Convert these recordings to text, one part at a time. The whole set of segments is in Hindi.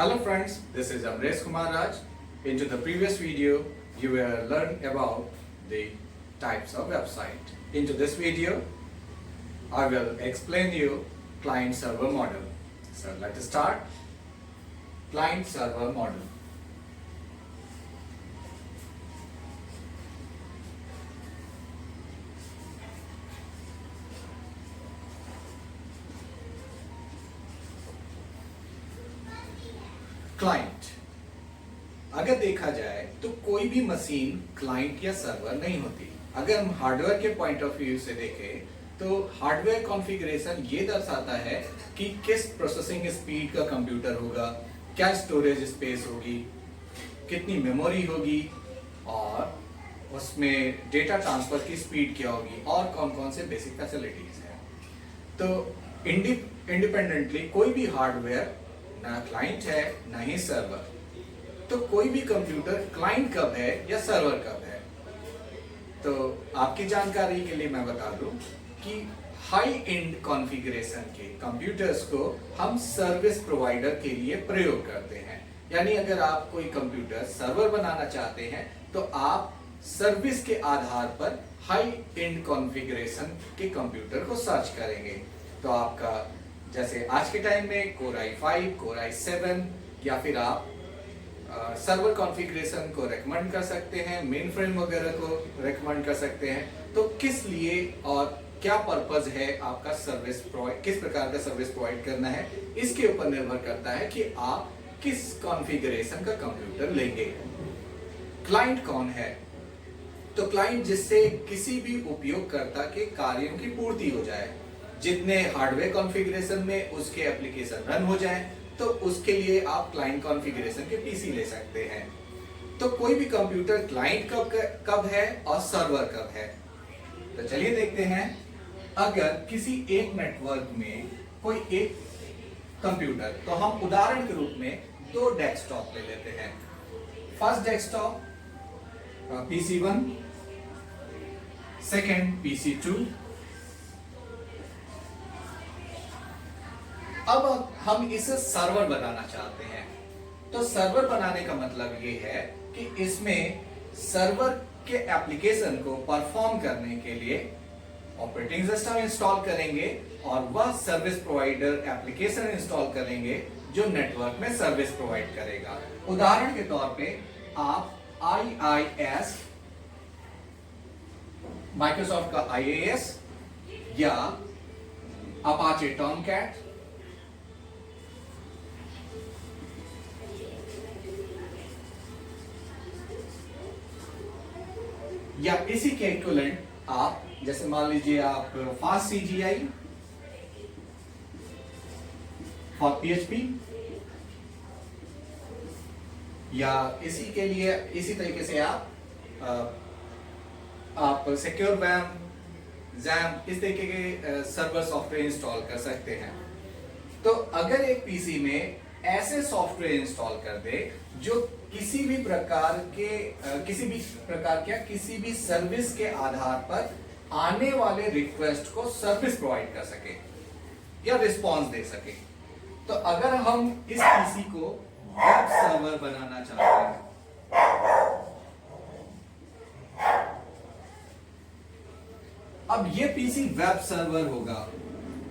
Hello friends, this is Amresh Kumar Raj. Into the previous video, you will learn about the types of website. Into this video, I will explain you client-server model. So let's start. Client-server model. Client, अगर देखा जाए तो कोई भी मशीन क्लाइंट या सर्वर नहीं होती। अगर हम हार्डवेयर के पॉइंट ऑफ व्यू से देखें तो हार्डवेयर कॉन्फ़िगरेशन ये दर्शाता है कि किस प्रोसेसिंग स्पीड का कंप्यूटर होगा, क्या स्टोरेज स्पेस होगी, कितनी मेमोरी होगी और उसमें डेटा ट्रांसफर की स्पीड क्या होगी और कौन कौन से बेसिक फैसिलिटीज हैं। तो इंडिपेंडेंटली कोई भी हार्डवेयर ना क्लाइंट है ना ही सर्वर। तो कोई भी कंप्यूटर क्लाइंट कब है या सर्वर कब है, तो आपकी जानकारी के लिए मैं बता दूं कि हाई एंड कॉन्फ़िगरेशन के कंप्यूटर्स को हम सर्विस प्रोवाइडर के लिए प्रयोग करते हैं। यानी अगर आप कोई कंप्यूटर सर्वर बनाना चाहते हैं तो आप सर्विस के आधार पर हाई एंड कॉन्फ़िगरेशन के कंप्यूटर को सर्च करेंगे। तो आपका जैसे आज के टाइम में Core i5, Core i7 या फिर आप सर्वर कॉन्फ़िगरेशन को रेकमेंड कर सकते हैं, मेन फ्रेम वगैरह को रेकमेंड कर सकते हैं। तो किस लिए और क्या पर्पस है आपका सर्विस प्रोवाइड, किस प्रकार का सर्विस प्रोवाइड करना है, इसके ऊपर निर्भर करता है कि आप किस कॉन्फ़िगरेशन का कंप्यूटर लेंगे। क्लाइंट कौन है? तो क्लाइंट जिससे किसी भी उपयोगकर्ता के कार्यों की पूर्ति हो जाए, जितने हार्डवेयर कॉन्फ़िगरेशन में उसके एप्लीकेशन रन हो जाए, तो उसके लिए आप क्लाइंट कॉन्फ़िगरेशन के पीसी ले सकते हैं। तो कोई भी कंप्यूटर क्लाइंट कब है और सर्वर कब है, तो चलिए देखते हैं। अगर किसी एक नेटवर्क में कोई एक कंप्यूटर, तो हम उदाहरण के रूप में दो डेस्कटॉप ले लेते हैं। First desktop PC1, second PC2। अब हम इसे सर्वर बनाना चाहते हैं। तो सर्वर बनाने का मतलब ये है कि इसमें सर्वर के एप्लीकेशन को परफॉर्म करने के लिए ऑपरेटिंग सिस्टम इंस्टॉल करेंगे और वह सर्विस प्रोवाइडर एप्लीकेशन इंस्टॉल करेंगे जो नेटवर्क में सर्विस प्रोवाइड करेगा। उदाहरण के तौर पे आप IIS, माइक्रोसॉफ्ट का IIS या अपाचे टॉमकैट या इसी के इक्विवेलेंट आप जैसे मान लीजिए आप फास्ट CGI फॉर PHP या इसी के लिए इसी तरीके से आप सिक्योर वैम, XAMPP इस तरीके के सर्वर सॉफ्टवेयर इंस्टॉल कर सकते हैं। तो अगर एक पीसी में ऐसे सॉफ्टवेयर इंस्टॉल कर दे जो किसी भी प्रकार के सर्विस के आधार पर आने वाले रिक्वेस्ट को सर्विस प्रोवाइड कर सके या रिस्पांस दे सके, तो अगर हम इस पीसी को वेब सर्वर बनाना चाहते हैं, अब ये पीसी वेब सर्वर होगा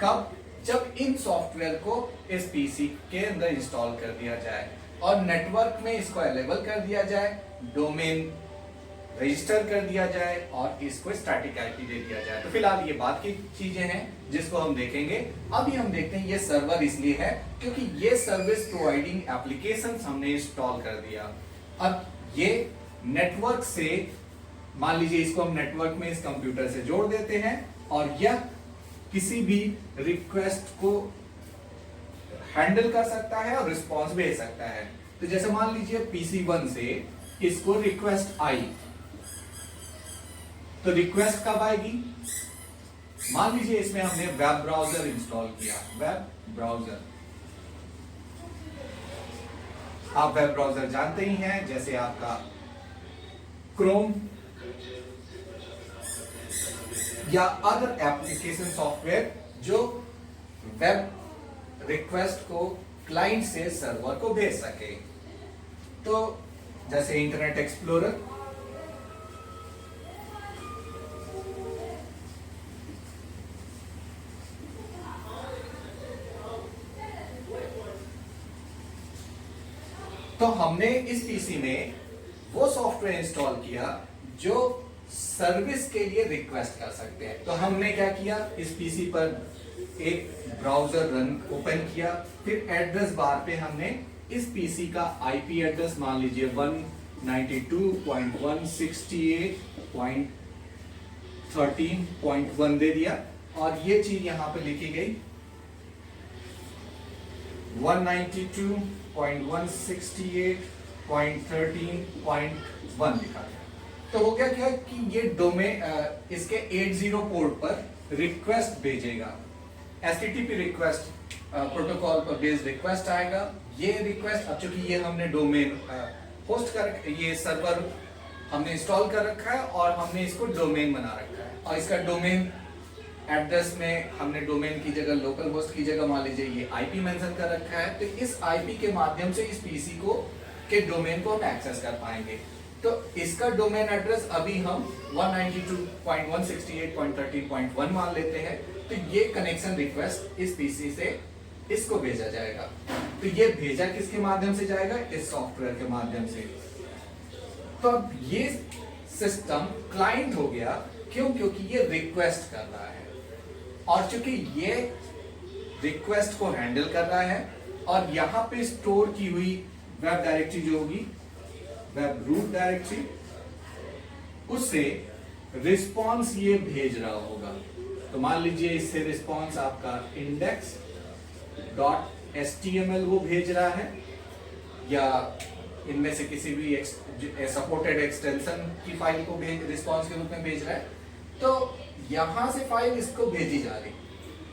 कब? जब इन सॉफ्टवेयर को इस पीसी के अंदर इंस्टॉल कर दिया जाए और नेटवर्क में इसको अवेलेबल कर दिया जाए, डोमेन रजिस्टर कर दिया जाए और इसको स्टैटिक आईपी दे दिया जाए। तो फिलहाल ये बात की चीजें हैं जिसको हम देखेंगे। अभी हम देखते हैं ये सर्वर इसलिए है क्योंकि ये सर्विस प्रोवाइडिंग एप्लीकेशन हमने इंस्टॉल कर दिया। अब ये नेटवर्क से, मान लीजिए इसको हम नेटवर्क में इस कंप्यूटर से जोड़ देते हैं और यह किसी भी रिक्वेस्ट को हैंडल कर सकता है और रिस्पांस भेज सकता है। तो जैसे मान लीजिए PC1 से इसको रिक्वेस्ट आई, तो रिक्वेस्ट कब आएगी? मान लीजिए इसमें हमने वेब ब्राउजर इंस्टॉल किया। वेब ब्राउजर, आप वेब ब्राउजर जानते ही हैं, जैसे आपका क्रोम या अदर एप्लीकेशन सॉफ्टवेयर जो वेब रिक्वेस्ट को क्लाइंट से सर्वर को भेज सके। तो जैसे इंटरनेट एक्सप्लोरर, तो हमने इस पीसी में वो सॉफ्टवेयर इंस्टॉल किया जो सर्विस के लिए रिक्वेस्ट कर सकते हैं। तो हमने क्या किया, इस पीसी पर एक ब्राउजर रन ओपन किया, फिर एड्रेस बार पे हमने इस पीसी का आईपी एड्रेस मान लीजिए 192.168.13.1 दे दिया, और ये चीज यहां पे लिखी गई 192.168.13.1 लिखा गया। तो हो गया क्या कि ये डोमेन इसके 80 पोर्ट पर रिक्वेस्ट भेजेगा, एचटीटीपी रिक्वेस्ट प्रोटोकॉल पर बेस्ड रिक्वेस्ट आएगा। ये रिक्वेस्ट, अब चूंकि ये हमने डोमेन होस्ट कर, ये सर्वर हमने इंस्टॉल कर रखा है और हमने इसको डोमेन बना रखा है, और इसका डोमेन एड्रेस में हमने डोमेन की जगह लोकल होस्ट की जगह मान लीजिए ये आईपी मेंशन कर रखा है। तो इस आईपी के माध्यम से इस पीसी को के डोमेन को हम एक्सेस कर पाएंगे। तो इसका डोमेन एड्रेस अभी हम 192.168.13.1 मान लेते हैं। तो ये कनेक्शन रिक्वेस्ट इस पीसी से इसको भेजा जाएगा। तो ये भेजा किसके माध्यम से जाएगा, इस सॉफ्टवेयर के माध्यम से। तो अब ये सिस्टम क्लाइंट हो गया, क्यों? क्योंकि ये रिक्वेस्ट कर रहा है, और चूंकि ये रिक्वेस्ट को हैंडल कर रहा है, और यहां पे स्टोर की हुई वेब डायरेक्टरी जो होगी, वेब रूट डायरेक्टरी, उससे रिस्पॉन्स ये भेज रहा होगा। तो मान लीजिए इससे रिस्पॉन्स आपका index.html वो भेज रहा है, या इनमें से किसी भी सपोर्टेड एक्सटेंशन की फाइल को रिस्पॉन्स के रूप में भेज रहा है। तो यहां से फाइल इसको भेजी जा रही,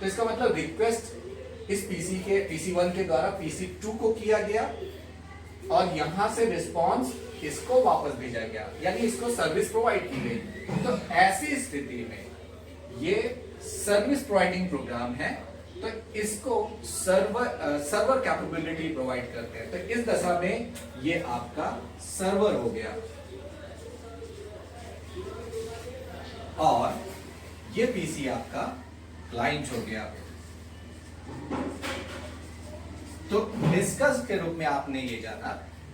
तो इसका मतलब रिक्वेस्ट इस PC1 के द्वारा PC2 को किया गया, और यहां से रिस्पॉन्स इसको वापस भेजा गया, यानी इसको सर्विस प्रोवाइड की गई। तो ऐसी स्थिति में ये सर्विस प्रोवाइडिंग प्रोग्राम है, तो इसको सर्वर कैपेबिलिटी प्रोवाइड करते हैं। तो इस दशा में ये आपका सर्वर हो गया, और ये पीसी आपका क्लाइंट हो गया। तो निष्कर्ष के रूप में आपने ये जाना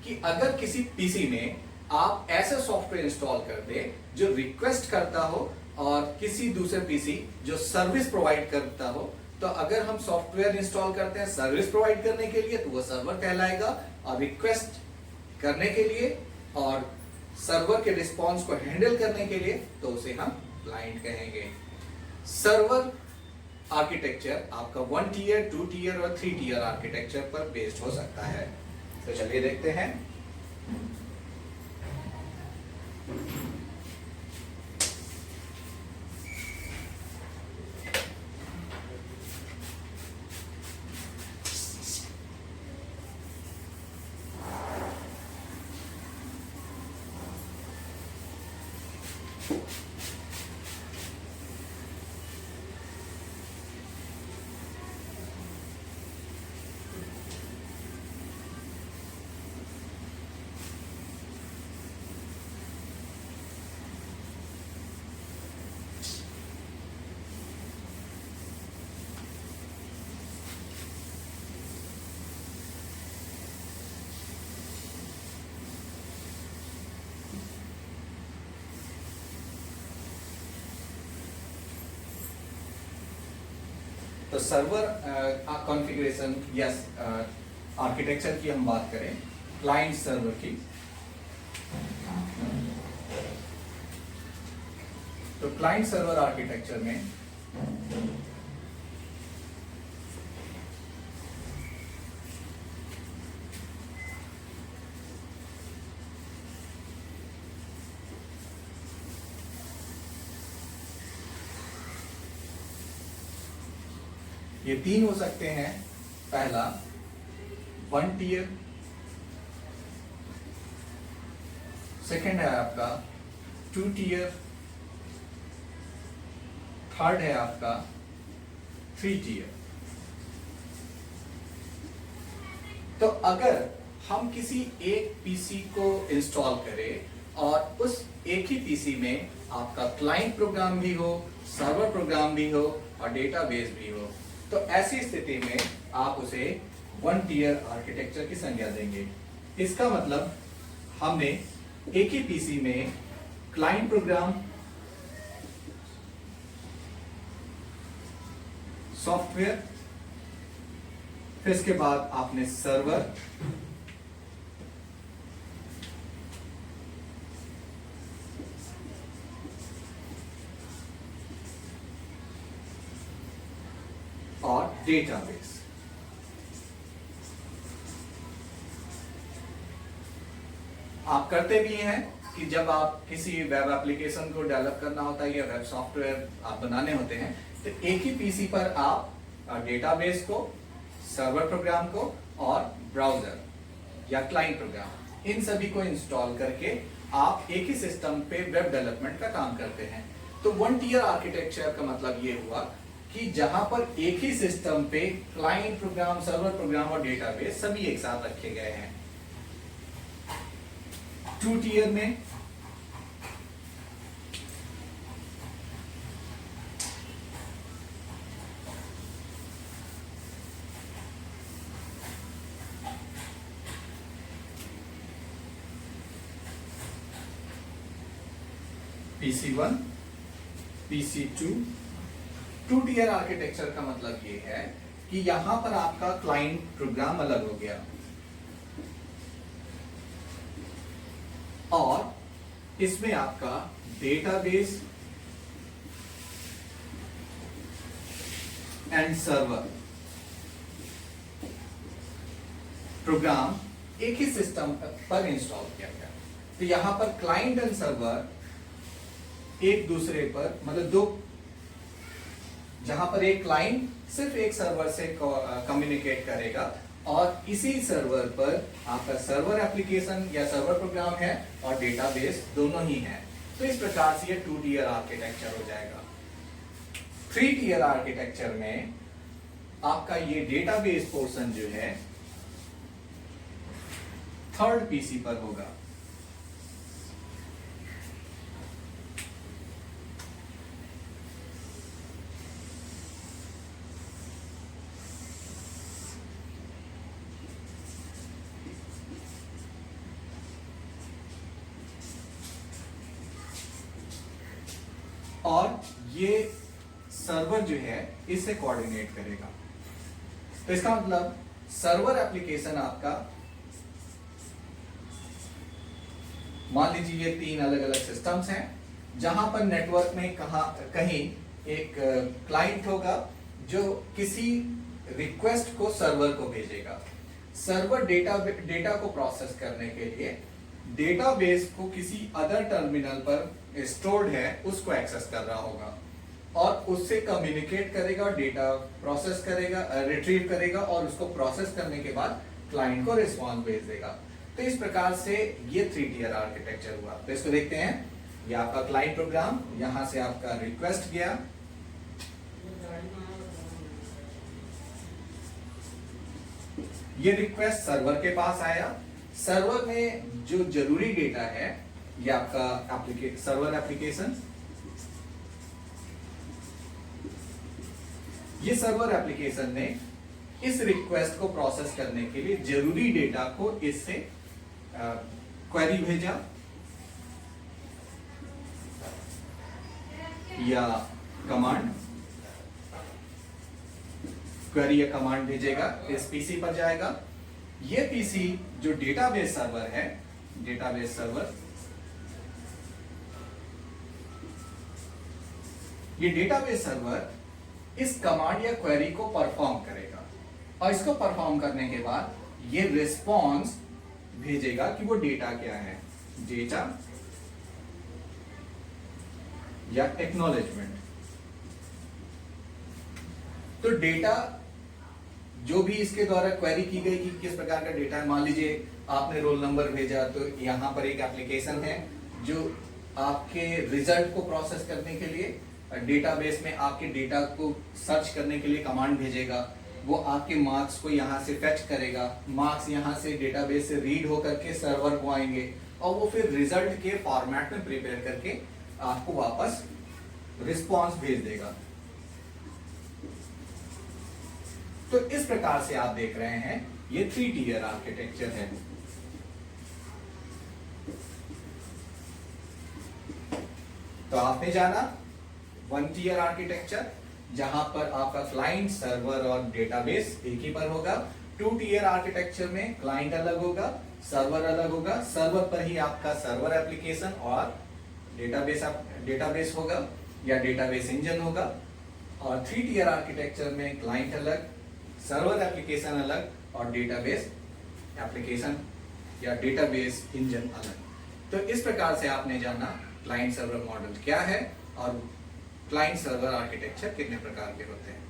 कि अगर किसी पीसी में आप ऐसे सॉफ्टवेयर इंस्टॉल कर दे जो रिक्वेस्ट करता हो, और किसी दूसरे पीसी जो सर्विस प्रोवाइड करता हो, तो अगर हम सॉफ्टवेयर इंस्टॉल करते हैं सर्विस प्रोवाइड करने के लिए तो वो सर्वर कहलाएगा, और रिक्वेस्ट करने के लिए और सर्वर के रिस्पॉन्स को हैंडल करने के लिए तो उसे हम क्लाइंट कहेंगे। सर्वर आर्किटेक्चर आपका 1 टीयर, 2 टीयर और 3 टीयर आर्किटेक्चर पर बेस्ड हो सकता है। तो चलिए देखते हैं। तो सर्वर कॉन्फ़िगरेशन या आर्किटेक्चर की हम बात करें, क्लाइंट सर्वर की, तो क्लाइंट सर्वर आर्किटेक्चर में ये 3 हो सकते हैं। पहला 1 टीयर, सेकंड है आपका 2 टीयर, थर्ड है आपका 3 टीयर। तो अगर हम किसी एक पीसी को इंस्टॉल करें और उस एक ही पीसी में आपका क्लाइंट प्रोग्राम भी हो, सर्वर प्रोग्राम भी हो और डेटाबेस भी हो, तो ऐसी स्थिति में आप उसे वन टियर आर्किटेक्चर की संज्ञा देंगे। इसका मतलब हमने एक ही पीसी में क्लाइंट प्रोग्राम, सॉफ्टवेयर, फिर इसके बाद आपने सर्वर, और डेटाबेस। आप करते भी हैं कि जब आप किसी वेब एप्लीकेशन को डेवलप करना होता है या वेब सॉफ्टवेयर आप बनाने होते हैं, तो एक ही पीसी पर आप डेटाबेस को, सर्वर प्रोग्राम को और ब्राउजर या क्लाइंट प्रोग्राम, इन सभी को इंस्टॉल करके आप एक ही सिस्टम पे वेब डेवलपमेंट का काम करते हैं। तो वन टियर आर्किटेक्चर का मतलब ये हुआ कि जहां पर एक ही सिस्टम पे क्लाइंट प्रोग्राम, सर्वर प्रोग्राम और डेटाबेस सभी एक साथ रखे गए हैं। टू टियर में PC1, PC2, two tier architecture का मतलब ये है कि यहां पर आपका क्लाइंट प्रोग्राम अलग हो गया और इसमें आपका डेटाबेस एंड सर्वर प्रोग्राम एक ही सिस्टम पर इंस्टॉल किया गया। तो यहां पर क्लाइंट एंड सर्वर एक दूसरे पर, मतलब दो, जहां पर एक क्लाइंट सिर्फ एक सर्वर से कम्युनिकेट करेगा और इसी सर्वर पर आपका सर्वर एप्लीकेशन या सर्वर प्रोग्राम है और डेटाबेस दोनों ही है। तो इस प्रकार से ये टू टियर आर्किटेक्चर हो जाएगा। थ्री टियर आर्किटेक्चर में आपका ये डेटाबेस पोर्शन जो है थर्ड पीसी पर होगा। और ये सर्वर जो है इससे कोऑर्डिनेट करेगा। तो इसका मतलब सर्वर एप्लीकेशन आपका, मान लीजिए ये तीन अलग अलग सिस्टम्स हैं, जहां पर नेटवर्क में कहीं एक क्लाइंट होगा जो किसी रिक्वेस्ट को सर्वर को भेजेगा। सर्वर डेटा को प्रोसेस करने के लिए डेटाबेस को किसी अदर टर्मिनल पर स्टोर्ड है उसको एक्सेस कर रहा होगा और उससे कम्युनिकेट करेगा, डेटा प्रोसेस करेगा, रिट्रीव करेगा और उसको प्रोसेस करने के बाद क्लाइंट को रिस्पॉन्स भेज देगा। तो इस प्रकार से ये थ्री टियर आर्किटेक्चर हुआ। तो इसको देखते हैं, ये आपका क्लाइंट प्रोग्राम, यहां से आपका रिक्वेस्ट गया, ये रिक्वेस्ट सर्वर के पास आया, सर्वर में जो जरूरी डेटा है ये आपका सर्वर एप्लीकेशन, ये सर्वर एप्लीकेशन ने इस रिक्वेस्ट को प्रोसेस करने के लिए जरूरी डेटा को इससे क्वेरी भेजा या कमांड, क्वेरी या कमांड भेजेगा, इस पीसी पर जाएगा। ये पीसी जो डेटाबेस सर्वर है, डेटाबेस सर्वर, ये डेटाबेस सर्वर इस कमांड या क्वेरी को परफॉर्म करेगा और इसको परफॉर्म करने के बाद ये रिस्पॉन्स भेजेगा कि वो डेटा क्या है, डेटा या एक्नॉलेजमेंट। तो डेटा जो भी इसके द्वारा क्वेरी की गई कि किस प्रकार का डेटा है, मान लीजिए आपने रोल नंबर भेजा, तो यहां पर एक एप्लीकेशन है जो आपके रिजल्ट को प्रोसेस करने के लिए डेटाबेस में आपके डेटा को सर्च करने के लिए कमांड भेजेगा वो आपके मार्क्स को यहाँ से फेच करेगा, मार्क्स यहाँ से डेटाबेस से रीड होकर के सर्वर को आएंगे और वो फिर रिजल्ट के फॉर्मेट में प्रिपेयर करके आपको वापस रिस्पॉन्स भेज देगा। तो इस प्रकार से आप देख रहे हैं ये 3 टियर आर्किटेक्चर है। तो आपने जाना 1 टियर आर्किटेक्चर जहां पर आपका क्लाइंट, सर्वर और डेटाबेस एक ही पर होगा। 2 टियर आर्किटेक्चर में क्लाइंट अलग होगा, सर्वर अलग होगा, सर्वर पर ही आपका सर्वर एप्लीकेशन और डेटाबेस होगा या डेटाबेस इंजन होगा। और 3 टियर आर्किटेक्चर में क्लाइंट अलग, सर्वर एप्लीकेशन अलग और डेटाबेस एप्लीकेशन या डेटाबेस इंजन अलग। तो इस प्रकार से आपने जाना क्लाइंट सर्वर मॉडल क्या है और क्लाइंट सर्वर आर्किटेक्चर कितने प्रकार के होते हैं।